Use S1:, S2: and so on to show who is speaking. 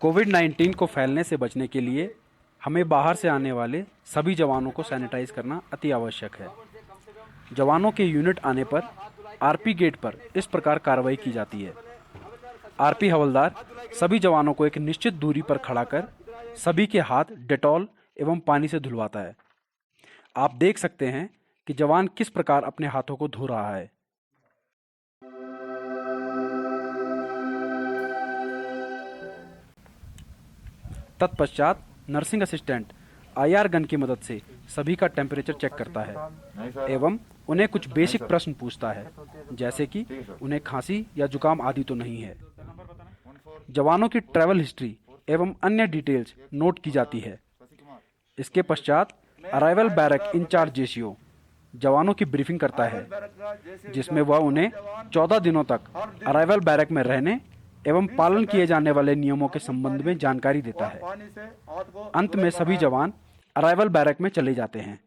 S1: कोविड-19 को फैलने से बचने के लिए हमें बाहर से आने वाले सभी जवानों को सैनिटाइज करना अति आवश्यक है। जवानों के यूनिट आने पर आरपी गेट पर इस प्रकार कार्रवाई की जाती है। आरपी हवलदार सभी जवानों को एक निश्चित दूरी पर खड़ा कर सभी के हाथ डेटॉल एवं पानी से धुलवाता है। आप देख सकते हैं कि जवान किस प्रकार अपने हाथों को धो रहा है। तत्पश्चात नर्सिंग असिस्टेंट आईआर गन की मदद से सभी का टेम्परेचर चेक करता है एवं उन्हें कुछ बेसिक प्रश्न पूछता है, जैसे कि उन्हें खांसी या जुकाम आदि तो नहीं है। जवानों की ट्रैवल हिस्ट्री एवं अन्य डिटेल्स नोट की जाती है। इसके पश्चात अराइवल बैरक इंचार्ज जेसीओ जवानों की ब्रीफिंग करता है, जिसमें वह उन्हें 14 दिनों तक अराइवल बैरक में रहने एवं पालन किए जाने वाले नियमों के संबंध में जानकारी देता है। अंत में सभी जवान अराइवल बैरक में चले जाते हैं।